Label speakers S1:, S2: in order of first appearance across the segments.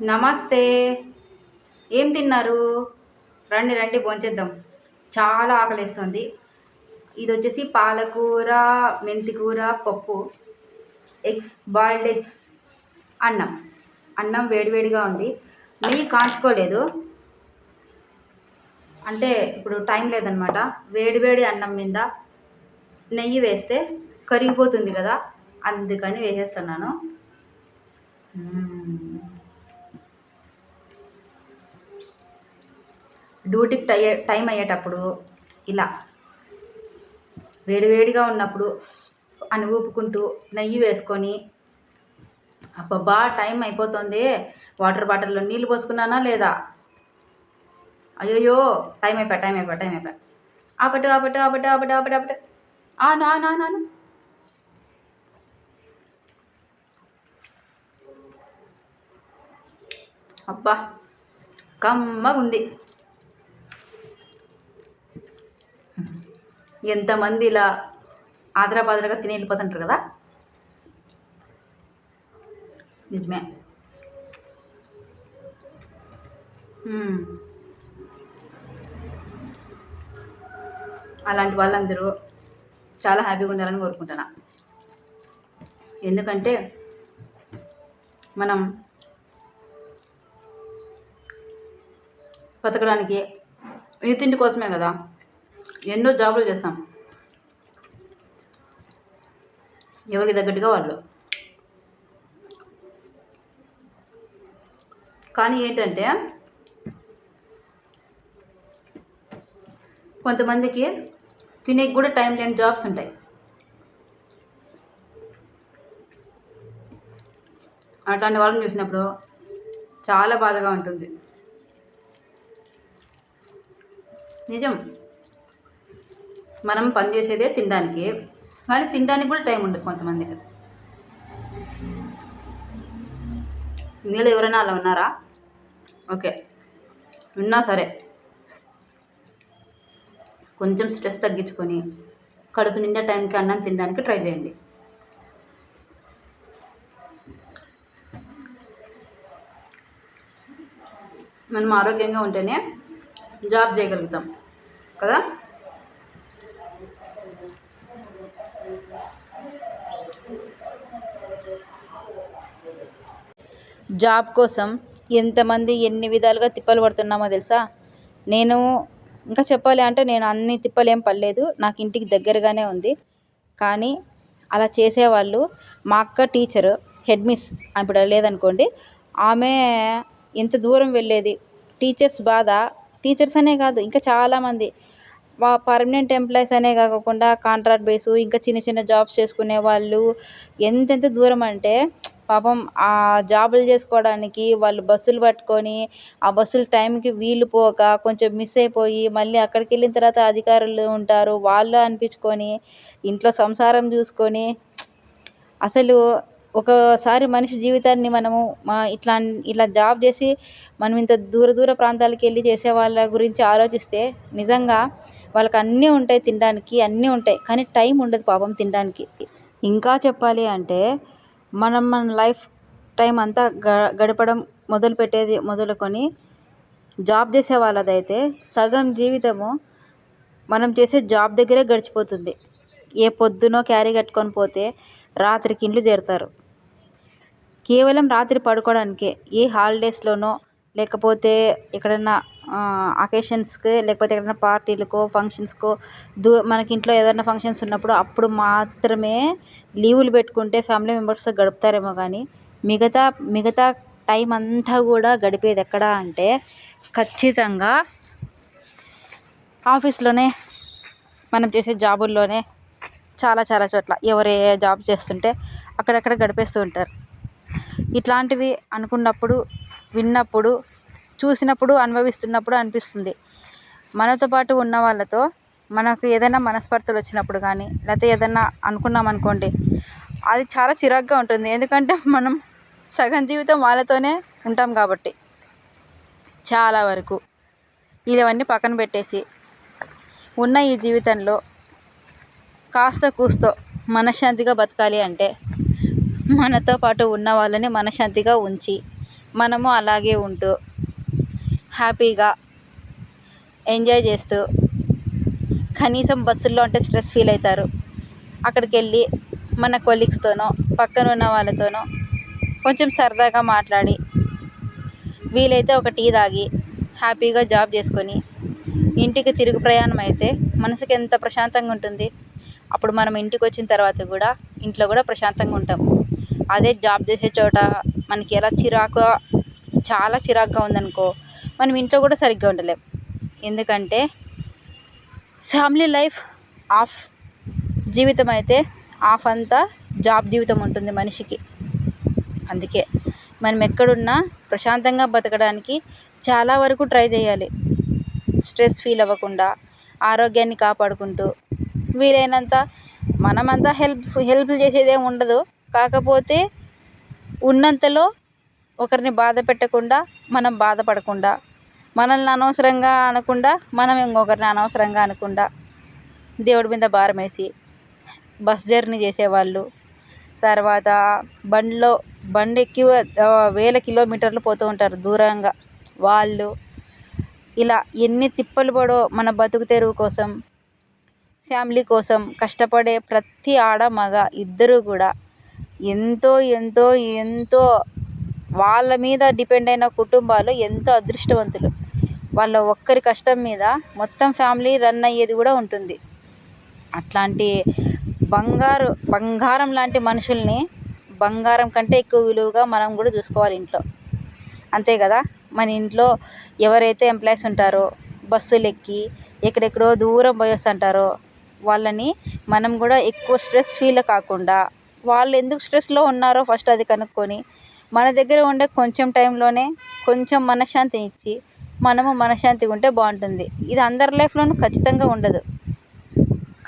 S1: నమస్తే. ఏం తిన్నారు? రండి రండి భోంచేద్దాం. చాలా ఆకలేస్తుంది. ఇదొచ్చేసి పాలకూర, మెంతి కూర, పప్పు, బాయిల్డ్ ఎగ్స్, అన్నం. అన్నం వేడివేడిగా ఉంది. నెయ్యి కాంచుకోలేదు. అంటే ఇప్పుడు టైం లేదనమాట. వేడివేడి అన్నం మీద నెయ్యి వేస్తే కరిగిపోతుంది కదా, అందుకని వేసేస్తున్నాను. డ్యూటీకి టైం అయ్యేటప్పుడు ఇలా వేడివేడిగా ఉన్నప్పుడు అని ఊపుకుంటూ నెయ్యి వేసుకొని, అబ్బబ్బా టైం అయిపోతుంది, వాటర్ బాటిల్లో నీళ్ళు పోసుకున్నానా లేదా, అయ్యోయ్యో టైం అయిపోయా. ఆపటు ఆపటు ఆపటు ఆపటు ఆపటు ఆపటు ఆను ఆను ఆను ఆను అబ్బా కమ్మగుంది. ఎంతమంది ఇలా ఆదరాబాదరగా తిని వెళ్ళిపోతుంటారు కదా, నిజమే. అలాంటి వాళ్ళందరూ చాలా హ్యాపీగా ఉండాలని కోరుకుంటున్నా. ఎందుకంటే మనం బతకడానికి ఈ తిండి కోసమే కదా ఎన్నో జాబులు చేస్తాం, ఎవరికి తగ్గట్టుగా వాళ్ళు. కానీ ఏంటంటే కొంతమందికి తినేకి కూడా టైం లేని జాబ్స్ ఉంటాయి. అట్లాంటి వాళ్ళని చూసినప్పుడు చాలా బాధగా ఉంటుంది. నిజం, మనం పనిచేసేదే తినడానికి, కానీ తినడానికి కూడా టైం ఉండదు కొంతమందికి. మీలో ఎవరైనా అలా ఉన్నారా? ఓకే, ఉన్నా సరే కొంచెం స్ట్రెస్ తగ్గించుకొని కడుపు నిండా టైంకి అన్నం తినడానికి ట్రై చేయండి. మనం ఆరోగ్యంగా ఉంటేనే జాబ్ చేయగలుగుతాం కదా. జాబ్ కోసం ఎంతమంది ఎన్ని విధాలుగా తిప్పలు పడుతున్నామో తెలుసా. నేను ఇంకా చెప్పాలి అంటే నేను అన్ని తిప్పలేం పడలేదు, నాకు ఇంటికి దగ్గరగానే ఉంది. కానీ అలా చేసేవాళ్ళు, మా అక్క టీచరు, హెడ్ మిస్ ఇప్పుడు లేదనుకోండి, ఆమె ఎంత దూరం వెళ్ళేది. టీచర్స్ బాధ, టీచర్స్ అనే కాదు ఇంకా చాలామంది పర్మనెంట్ ఎంప్లాయీస్ అనే కాకుండా కాంట్రాక్ట్ బేసు ఇంకా చిన్న చిన్న జాబ్స్ చేసుకునే వాళ్ళు ఎంతెంత దూరం అంటే పాపం ఆ జాబులు చేసుకోవడానికి వాళ్ళు బస్సులు పట్టుకొని, ఆ బస్సులు టైంకి వీలు పోక కొంచెం మిస్ అయిపోయి మళ్ళీ అక్కడికి వెళ్ళిన తర్వాత అధికారులు ఉంటారు, వాళ్ళు అనిపించుకొని ఇంట్లో సంసారం చూసుకొని, అసలు ఒకసారి మనిషి జీవితాన్ని మనము ఇట్లా జాబ్ చేసి మనం ఇంత దూర దూర ప్రాంతాలకు వెళ్ళి చేసే వాళ్ళ గురించి ఆలోచిస్తే నిజంగా వాళ్ళకి అన్నీ ఉంటాయి, తినడానికి అన్నీ ఉంటాయి, కానీ టైం ఉండదు పాపం తినడానికి. ఇంకా చెప్పాలి అంటే మన లైఫ్ టైం అంతా గడపడం మొదలుకొని జాబ్ చేసే వాళ్ళదైతే సగం జీవితము మనం చేసే జాబ్ దగ్గరే గడిచిపోతుంది. ఏ పొద్దునో క్యారీ కట్టుకొని పోతే రాత్రికి ఇండ్లు చేరుతారు. కేవలం రాత్రి పడుకోవడానికే, ఏ హాలిడేస్లోనో లేకపోతే ఎక్కడన్నా అకేషన్స్కి లేకపోతే ఎక్కడైనా పార్టీలకో ఫంక్షన్స్కో మనకి ఇంట్లో ఏదైనా ఫంక్షన్స్ ఉన్నప్పుడు అప్పుడు మాత్రమే లీవులు పెట్టుకుంటే ఫ్యామిలీ మెంబర్స్తో గడుపుతారేమో. కానీ మిగతా టైం అంతా కూడా గడిపేది ఎక్కడ అంటే ఖచ్చితంగా ఆఫీస్లోనే, మనం చేసే జాబుల్లోనే. చాలా చాలా చోట్ల ఎవరు ఏ జాబ్ చేస్తుంటే అక్కడక్కడ గడిపేస్తూ ఉంటారు. ఇట్లాంటివి అనుకున్నప్పుడు, విన్నప్పుడు, చూసినప్పుడు, అనుభవిస్తున్నప్పుడు అనిపిస్తుంది మనతో పాటు ఉన్న వాళ్ళతో మనకు ఏదైనా మనస్పర్ధలు వచ్చినప్పుడు కానీ లేకపోతే ఏదైనా అనుకున్నాం అనుకోండి, అది చాలా చిరాకుగా ఉంటుంది. ఎందుకంటే మనం సగం జీవితం వాళ్ళతోనే ఉంటాం కాబట్టి. చాలా వరకు ఇవన్నీ పక్కన పెట్టేసి ఉన్న ఈ జీవితంలో కాస్త కూస్తో మనశ్శాంతిగా బతకాలి అంటే మనతో పాటు ఉన్న వాళ్ళని మనశ్శాంతిగా ఉంచి మనము అలాగే ఉంటూ హ్యాపీగా ఎంజాయ్ చేస్తూ, కనీసం బస్సుల్లో అంటే స్ట్రెస్ ఫీల్ అవుతారు, అక్కడికి వెళ్ళి మన కొలీగ్స్తోనో పక్కన ఉన్న వాళ్ళతోనో కొంచెం సరదాగా మాట్లాడి, వీలైతే ఒక టీ తాగి హ్యాపీగా జాబ్ చేసుకొని ఇంటికి తిరుగు ప్రయాణం అయితే మనసుకి ఎంత ప్రశాంతంగా ఉంటుంది. అప్పుడు మనం ఇంటికి వచ్చిన తర్వాత కూడా ఇంట్లో కూడా ప్రశాంతంగా ఉంటాం. అదే జాబ్ చేసే చోట మనకి ఎలా చాలా చిరాకుగా ఉందనుకో, మనం ఇంట్లో కూడా సరిగ్గా ఉండలేం. ఎందుకంటే ఫ్యామిలీ లైఫ్ ఆఫ్ జీవితం అయితే హాఫ్ అంతా జాబ్ జీవితం ఉంటుంది మనిషికి. అందుకే మనం ఎక్కడున్నా ప్రశాంతంగా బతకడానికి చాలా వరకు ట్రై చేయాలి. స్ట్రెస్ ఫీల్ అవ్వకుండా ఆరోగ్యాన్ని కాపాడుకుంటూ, వీలైనంత మనమంతా హెల్ప్ చేసేదేం ఉండదు. కాకపోతే ఉన్నంతలో ఒకరిని బాధ పెట్టకుండా, మనం బాధపడకుండా, మనల్ని అనవసరంగా అనకుండా, మనం ఇంకొకరిని అనవసరంగా అనకుండా, దేవుడి మీద భారం వేసి బస్ జర్నీ చేసేవాళ్ళు, తర్వాత బండి ఎక్కి వేల కిలోమీటర్లు పోతూ ఉంటారు దూరంగా వాళ్ళు, ఇలా ఎన్ని తిప్పలు పడో మన బతుకు తెరువు కోసం, ఫ్యామిలీ కోసం కష్టపడే ప్రతి ఆడ మగ ఇద్దరూ కూడా ఎంతో ఎంతో ఎంతో వాళ్ళ మీద డిపెండ్ అయిన కుటుంబాలు ఎంతో అదృష్టవంతులు. వాళ్ళ ఒక్కరి కష్టం మీద మొత్తం ఫ్యామిలీ రన్ అయ్యేది కూడా ఉంటుంది. అట్లాంటి బంగారం లాంటి మనుషుల్ని బంగారం కంటే ఎక్కువ విలువగా మనం కూడా చూసుకోవాలి ఇంట్లో. అంతే కదా. మన ఇంట్లో ఎవరైతే ఎంప్లాయీస్ ఉంటారో, బస్సులు ఎక్కి ఎక్కడెక్కడో దూరం పోయేస్తుంటారో, వాళ్ళని మనం కూడా ఎక్కువ స్ట్రెస్ ఫీల్ కాకుండా, వాళ్ళు ఎందుకు స్ట్రెస్లో ఉన్నారో ఫస్ట్ అది కనుక్కొని, మన దగ్గర ఉండే కొంచెం టైంలోనే కొంచెం మనశ్శాంతిని ఇచ్చి మనము మనశ్శాంతిగా ఉంటే బాగుంటుంది. ఇది అందరి లైఫ్లోనూ ఖచ్చితంగా ఉండదు.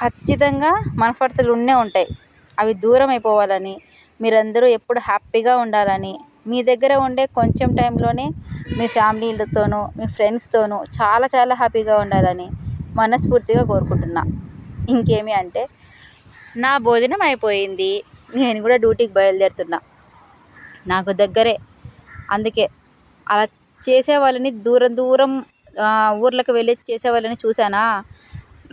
S1: ఖచ్చితంగా మనస్పర్ధలు ఉంటాయి. అవి దూరం అయిపోవాలని, మీరందరూ ఎప్పుడు హ్యాపీగా ఉండాలని, మీ దగ్గర ఉండే కొంచెం టైంలోనే మీ ఫ్యామిలీలతోనూ మీ ఫ్రెండ్స్తోనూ చాలా చాలా హ్యాపీగా ఉండాలని మనస్ఫూర్తిగా కోరుకుంటున్నా. ఇంకేమి అంటే, నా భోజనం అయిపోయింది, నేను కూడా డ్యూటీకి బయలుదేరుతున్నా. నాకు దగ్గరే, అందుకే అలా చేసే వాళ్ళని దూరం దూరం ఊర్లకు వెళ్ళి చేసే వాళ్ళని చూసానా,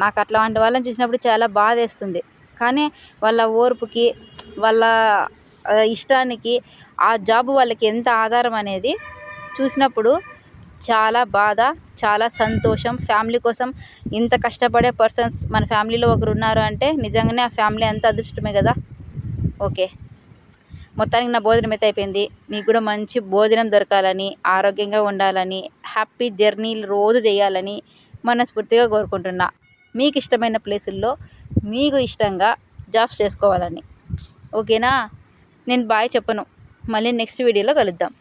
S1: నాకు అట్లాంటి వాళ్ళని చూసినప్పుడు చాలా బాధ వేస్తుంది. కానీ వాళ్ళ ఓర్పుకి, వాళ్ళ ఇష్టానికి ఆ జాబ్ వాళ్ళకి ఎంత ఆధారం అనేది చూసినప్పుడు చాలా బాధ, చాలా సంతోషం. ఫ్యామిలీ కోసం ఇంత కష్టపడే పర్సన్స్ మన ఫ్యామిలీలో ఒకరు ఉన్నారు అంటే నిజంగానే ఆ ఫ్యామిలీ అంత అదృష్టమే కదా. ఓకే, మొత్తానికి నా భోజనం అయితే అయిపోయింది. మీకు కూడా మంచి భోజనం దొరకాలని, ఆరోగ్యంగా ఉండాలని, హ్యాపీ జర్నీలు రోజు చేయాలని మనస్ఫూర్తిగా కోరుకుంటున్నా. మీకు ఇష్టమైన ప్లేసుల్లో మీకు ఇష్టంగా జాబ్స్ చేసుకోవాలని. ఓకేనా. నేను బాయ్ చెప్పను, మళ్ళీ నెక్స్ట్ వీడియోలో కలుద్దాం.